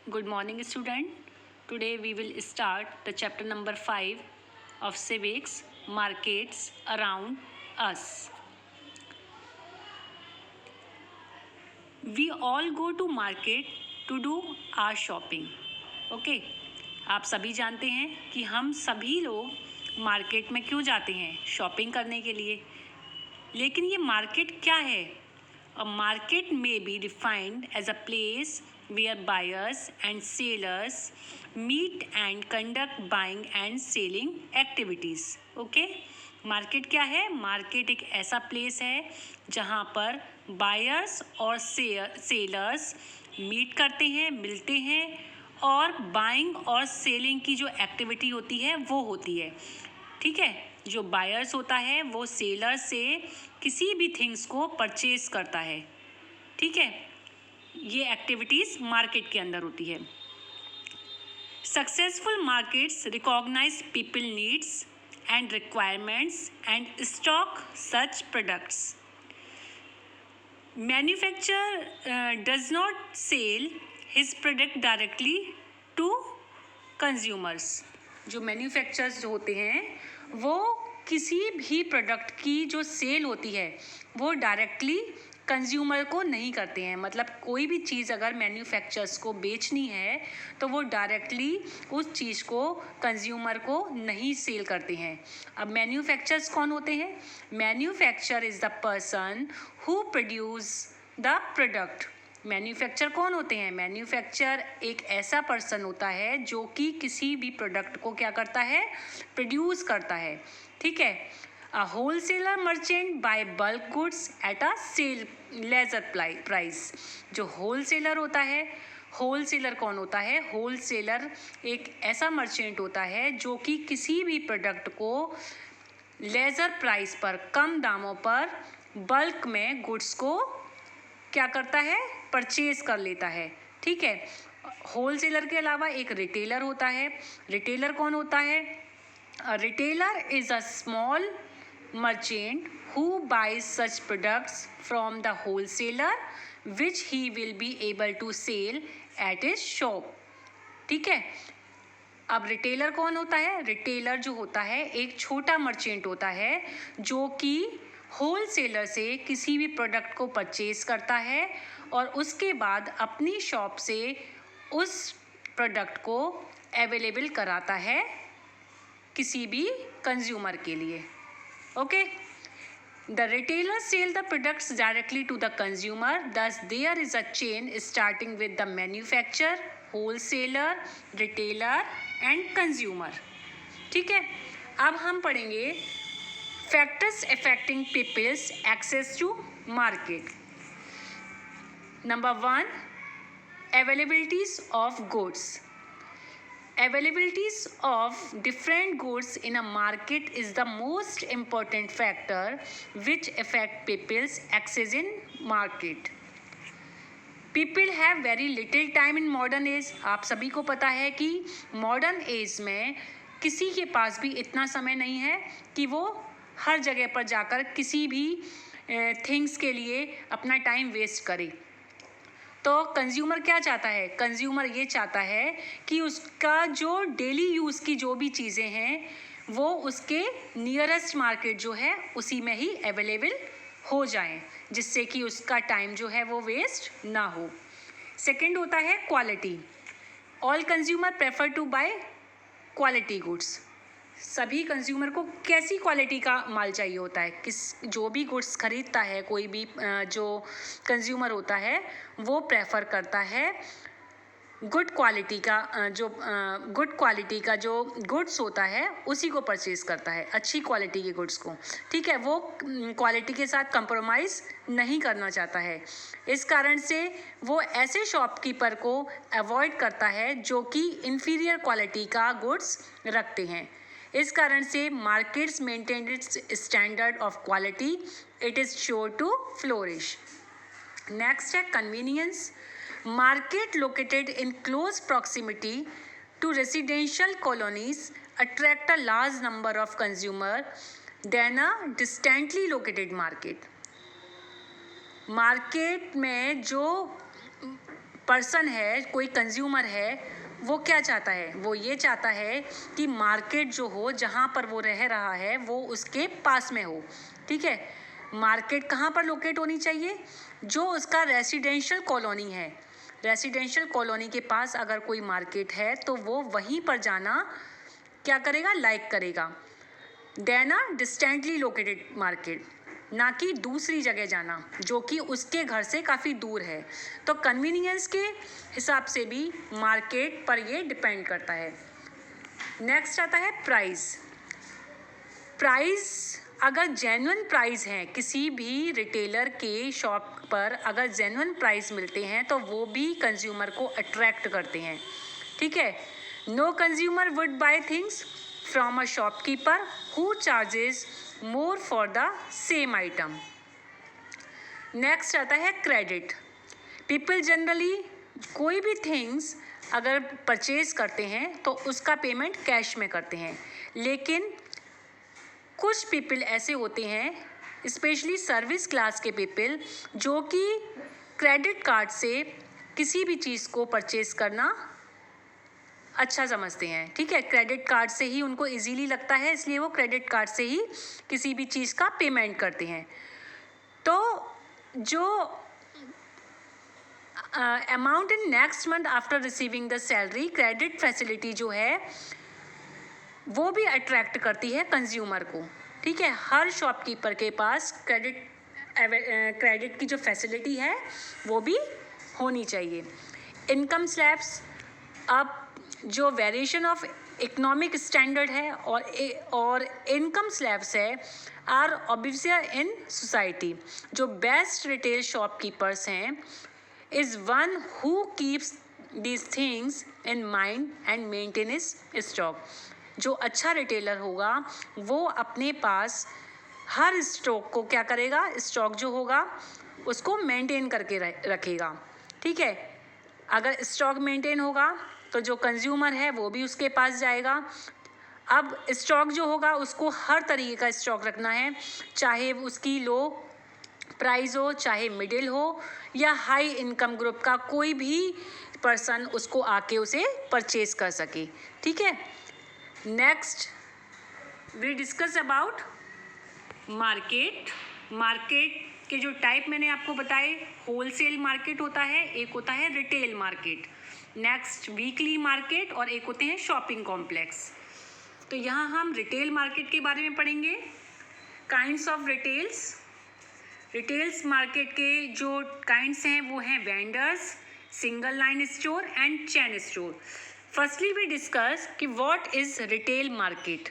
Good morning, student. Today we will start the chapter number 5 of civics, markets around us. We all go to market to do our shopping. Okay? आप सभी जानते हैं कि हम सभी लोग market में क्यों जाते हैं शॉपिंग करने के लिए. लेकिन ये मार्केट क्या है? A market may be defined as a place where buyers and sellers meet and conduct buying and selling activities. Okay? Market क्या है? मार्केट एक ऐसा प्लेस है जहाँ पर बायर्स और सेलर्स मीट करते हैं, मिलते हैं और बाइंग और सेलिंग की जो एक्टिविटी होती है वो होती है. ठीक है. जो बायर्स होता है वो सेलर से किसी भी थिंग्स को परचेज करता है. ठीक है. ये एक्टिविटीज़ मार्केट के अंदर होती है. Successful markets recognize people needs and requirements and stock such products. Manufacturer does not sell his product directly to consumers. जो मैन्युफैक्चरर्स होते हैं वो किसी भी प्रोडक्ट की जो सेल होती है वो डायरेक्टली कंज्यूमर को नहीं करते हैं. मतलब कोई भी चीज़ अगर मैन्युफैक्चरर्स को बेचनी है तो वो डायरेक्टली उस चीज़ को कंज्यूमर को नहीं सेल करते हैं. अब मैन्युफैक्चरर्स कौन होते हैं? Manufacturer is the person who produce the product. Manufacture कौन होते हैं? मैन्युफैक्चर एक ऐसा पर्सन होता है जो कि किसी भी प्रोडक्ट को क्या करता है? प्रोड्यूस करता है. ठीक है. A wholesaler merchant buy bulk goods at a sale lesser price. जो होलसेलर होता है, होलसेलर कौन होता है? होलसेलर एक ऐसा मर्चेंट होता है जो कि किसी भी प्रोडक्ट को लेजर प्राइस पर, कम दामों पर, बल्क में गुड्स को क्या करता है? परचेज कर लेता है. ठीक है. होलसेलर के अलावा एक रिटेलर होता है. रिटेलर कौन होता है? Retailer is a small merchant who buys such products from the wholesaler which he will be able to sell at his shop. ठीक है. अब रिटेलर कौन होता है? रिटेलर जो होता है एक छोटा मर्चेंट होता है जो कि होलसेलर से किसी भी प्रोडक्ट को परचेज करता है और उसके बाद अपनी शॉप से उस प्रोडक्ट को अवेलेबल कराता है किसी भी कंज्यूमर के लिए. Okay. The retailer sell the products directly to the consumer. Thus there is a chain starting with the manufacturer, wholesaler, retailer and consumer. ठीक है. अब हम पढ़ेंगे factors affecting peoples access to market. Number 1, availabilities of goods. Availabilities of different goods in a market is the most important factor which affect people's access in market. People have very little time in modern age. आप सभी को पता है कि modern age में किसी के पास भी इतना समय नहीं है कि वो हर जगह पर जाकर किसी भी थिंग्स के लिए अपना टाइम वेस्ट करे. तो कंज्यूमर क्या चाहता है? कंज्यूमर ये चाहता है कि उसका जो डेली यूज़ की जो भी चीज़ें हैं वो उसके नियरेस्ट मार्केट जो है उसी में ही अवेलेबल हो जाएं, जिससे कि उसका टाइम जो है वो वेस्ट ना हो. सेकंड होता है quality. All consumer prefer to buy quality goods. सभी कंज्यूमर को कैसी क्वालिटी का माल चाहिए होता है? जो भी गुड्स खरीदता है कोई भी जो कंज्यूमर होता है वो प्रेफर करता है गुड क्वालिटी का जो गुड्स होता है उसी को परचेज करता है, अच्छी क्वालिटी के गुड्स को. ठीक है. वो क्वालिटी के साथ कंप्रोमाइज़ नहीं करना चाहता है. इस कारण से वो ऐसे शॉपकीपर को अवॉइड करता है जो कि इन्फीरियर क्वालिटी का गुड्स रखते हैं. इस कारण से markets maintain its standard of quality. It is sure to flourish. Next है convenience. Market located in close proximity to residential colonies attract a large number of consumer than a distantly located market. मार्केट में जो person है, कोई consumer है, वो क्या चाहता है? वो ये चाहता है कि मार्केट जो हो, जहाँ पर वो रह रहा है, वो उसके पास में हो। ठीक है, मार्केट कहाँ पर लोकेट होनी चाहिए? जो उसका रेसिडेंशियल कॉलोनी है, रेसिडेंशियल कॉलोनी के पास अगर कोई मार्केट है तो वो वहीं पर जाना क्या करेगा? लाइक करेगा। Then a distantly located market, ना कि दूसरी जगह जाना जो कि उसके घर से काफ़ी दूर है। तो कन्वीनियंस के हिसाब से भी मार्केट पर ये डिपेंड करता है। नेक्स्ट आता है प्राइस। प्राइस, अगर जेन्युइन प्राइस है, किसी भी रिटेलर के शॉप पर अगर जेन्युइन प्राइस मिलते हैं तो वो भी कंज्यूमर को अट्रैक्ट करते हैं। ठीक है, no consumer would buy things from a shopkeeper who charges more for the same item. Next आता है क्रेडिट। पीपल जनरली कोई भी थिंग्स अगर परचेज करते हैं तो उसका पेमेंट कैश में करते हैं, लेकिन कुछ पीपल ऐसे होते हैं, स्पेशली सर्विस क्लास के पीपल, जो कि क्रेडिट कार्ड से किसी भी चीज़ को परचेज करना अच्छा समझते हैं। ठीक है, क्रेडिट कार्ड से ही उनको इजीली लगता है, इसलिए वो क्रेडिट कार्ड से ही किसी भी चीज़ का पेमेंट करते हैं। तो जो amount in next month after receiving the salary, credit facility जो है वो भी अट्रैक्ट करती है कंज्यूमर को। ठीक है, हर शॉपकीपर के पास क्रेडिट की जो फैसिलिटी है वो भी होनी चाहिए। इनकम स्लैब्स, अब जो वेरिएशन ऑफ इकोनॉमिक स्टैंडर्ड है और इनकम स्लैब्स है आर ऑब्वियसली इन सोसाइटी। जो बेस्ट रिटेल शॉपकीपर्स हैं is one who keeps these things in mind and maintains stock. जो अच्छा रिटेलर होगा वो अपने पास हर स्टॉक को क्या करेगा? स्टॉक जो होगा उसको मेंटेन करके रखेगा। ठीक है, अगर स्टॉक मेंटेन होगा तो जो कंज्यूमर है वो भी उसके पास जाएगा। अब स्टॉक जो होगा उसको हर तरीके का स्टॉक रखना है, चाहे उसकी लो प्राइस हो, चाहे मिडिल हो या हाई इनकम ग्रुप का कोई भी पर्सन उसको आके उसे परचेज कर सके। ठीक है, next we discuss about market. Market के जो टाइप मैंने आपको बताए, होलसेल मार्केट होता है, एक होता है retail market, next weekly market, और एक होते हैं शॉपिंग कॉम्प्लेक्स। तो यहाँ हम रिटेल मार्केट के बारे में पढ़ेंगे। काइंड्स ऑफ रिटेल्स मार्केट के जो काइंड्स हैं वो हैं vendors, single line store and chain store. Firstly we discuss कि what is retail market.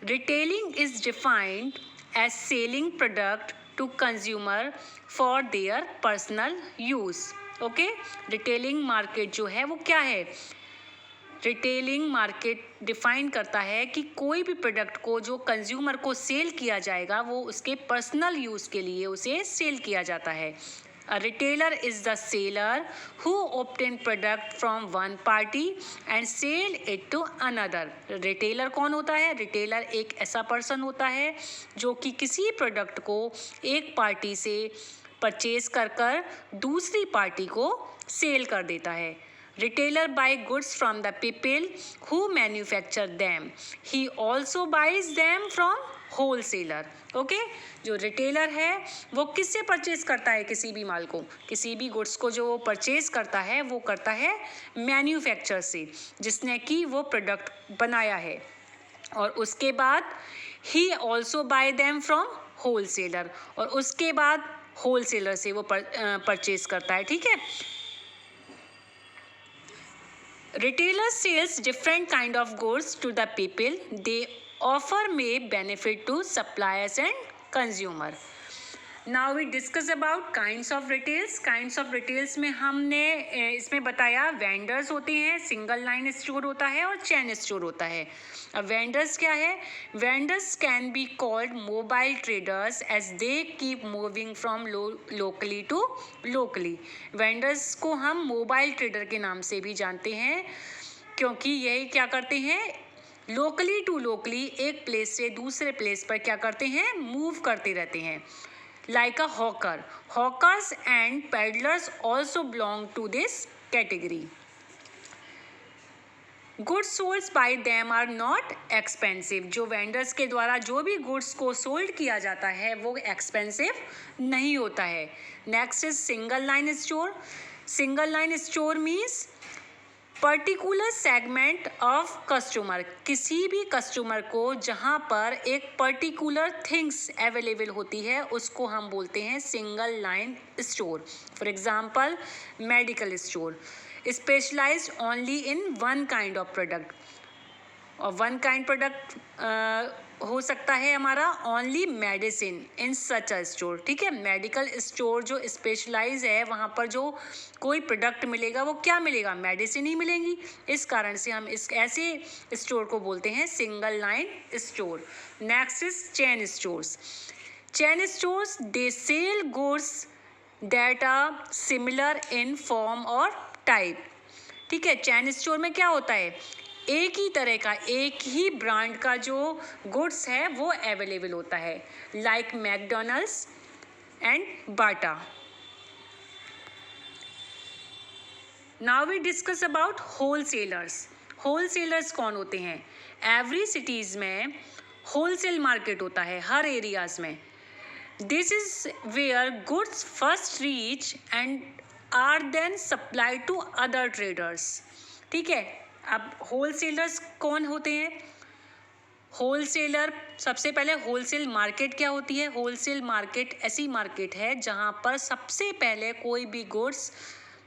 Retailing is defined as selling product to consumer for their personal use. Okay, retailing market जो है वो क्या है? रिटेलिंग मार्केट डिफाइन करता है कि कोई भी प्रोडक्ट को जो कंज्यूमर को सेल किया जाएगा वो उसके पर्सनल यूज़ के लिए उसे सेल किया जाता है। A retailer is the seller who obtain product from one party and sell it to another. Retailer कौन होता है? रिटेलर एक ऐसा पर्सन होता है जो कि किसी प्रोडक्ट को एक पार्टी से परचेज कर दूसरी पार्टी को सेल कर देता है। Retailer buy goods from the people who manufacture them. He also buys them from wholesaler. Okay, जो रिटेलर है वो किससे परचेज करता है? किसी भी माल को, किसी भी गुड्स को जो वो परचेज करता है वो करता है मैन्युफैक्चर से, जिसने कि वो प्रोडक्ट बनाया है, और उसके बाद he also bye them from wholesaler, और उसके बाद होलसेलर से वो परचेज करता है। ठीक है, retailer sells different kind of goods to the people they offer may benefit to suppliers and consumer. Now we discuss about kinds of retails. Kinds of retails में हमने इसमें बताया वेंडर्स होते हैं, सिंगल लाइन स्टोर होता है और chain store होता है। अब वेंडर्स क्या है? Vendors can be called mobile traders as they keep moving from locally to locally. Vendors को हम मोबाइल ट्रेडर के नाम से भी जानते हैं, क्योंकि यही क्या करते हैं? लोकली टू लोकली, एक प्लेस से दूसरे प्लेस पर क्या करते हैं? मूव करते रहते हैं। like a hawker. Hawkers and peddlers also belong to this category. Goods sold by them are not expensive. जो वेंडर्स के द्वारा जो भी गुड्स को सोल्ड किया जाता है वो एक्सपेंसिव नहीं होता है. Next is single line store. Single line store means particular segment of customer. किसी भी कस्टमर को जहाँ पर एक पर्टिकुलर थिंग्स अवेलेबल होती है उसको हम बोलते हैं single line store. For example medical store, specialized only in one kind of product. और वन काइंड प्रोडक्ट हो सकता है हमारा only medicine in such a store. ठीक है, मेडिकल स्टोर जो स्पेशलाइज है वहाँ पर जो कोई प्रोडक्ट मिलेगा वो क्या मिलेगा, मेडिसिन ही मिलेंगी. इस कारण से हम इस ऐसे स्टोर को बोलते हैं single line store. Next is chain stores. Chain stores they sell goods that are similar in form और टाइप. ठीक है, चेन स्टोर में क्या होता है, एक ही तरह का एक ही ब्रांड का जो गुड्स है वो अवेलेबल होता है, like McDonald's and Bata. Now we discuss about wholesalers. Wholesalers कौन होते हैं? एवरी सिटीज़ में होलसेल मार्केट होता है, हर एरियाज में. This is where goods first reach and are then supply to other traders. ठीक है, अब होलसेलर्स कौन होते हैं? होलसेलर, सबसे पहले होलसेल मार्केट क्या होती है? होलसेल मार्केट ऐसी मार्केट है जहाँ पर सबसे पहले कोई भी गुड्स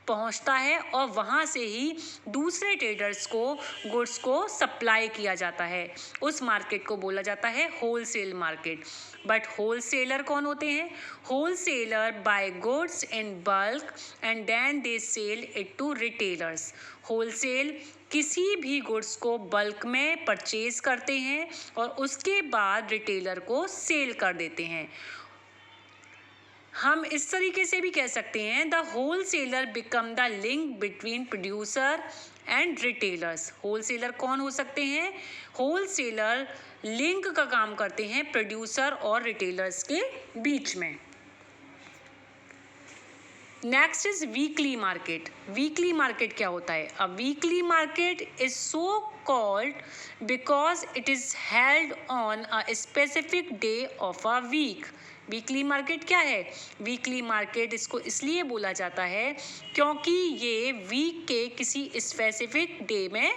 पहुँचता है और वहाँ से ही दूसरे ट्रेडर्स को गुड्स को सप्लाई किया जाता है. उस मार्केट को बोला जाता है होलसेल मार्केट. बट होलसेलर कौन होते हैं? Wholesaler buy goods in bulk and then they sell it to retailers. Wholesale किसी भी गुड्स को बल्क में परचेज करते हैं और उसके बाद रिटेलर को सेल कर देते हैं. हम इस तरीके से भी कह सकते हैं the wholesaler become the link between producer and retailers. Wholesaler कौन हो सकते हैं? होलसेलर लिंक का काम करते हैं प्रोड्यूसर और रिटेलर्स के बीच में. Next is weekly market. Weekly market क्या होता है? A weekly market is so called because it is held on a specific day of a week. Weekly market क्या है? वीकली मार्केट इसको इसलिए बोला जाता है क्योंकि ये वीक के किसी स्पेसिफिक डे में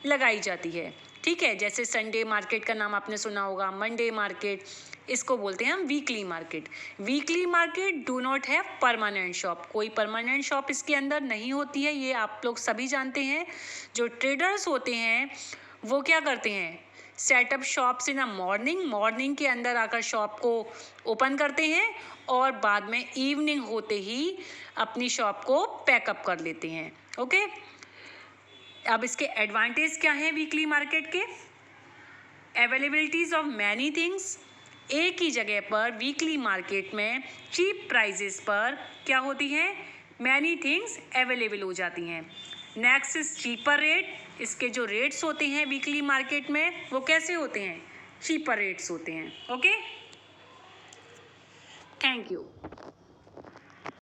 लगाई जाती है. ठीक है, जैसे संडे मार्केट का नाम आपने सुना होगा, मंडे मार्केट, इसको बोलते हैं हम weekly market. Weekly market do not have permanent shop. कोई परमानेंट शॉप इसके अंदर नहीं होती है, ये आप लोग सभी जानते हैं. जो ट्रेडर्स होते हैं वो क्या करते हैं? Setup shops in a morning के अंदर आकर शॉप को ओपन करते हैं और बाद में इवनिंग होते ही अपनी शॉप को पैकअप कर लेते हैं. ओके, अब इसके एडवांटेज क्या हैं वीकली मार्केट के? Availabilities of many things. एक ही जगह पर वीकली मार्केट में चीप प्राइजेस पर क्या होती हैं? मैनी थिंग्स अवेलेबल हो जाती हैं. Next is cheaper rate. इसके जो रेट्स होते हैं वीकली मार्केट में वो कैसे होते हैं? चीपर रेट्स होते हैं. Okay, thank you.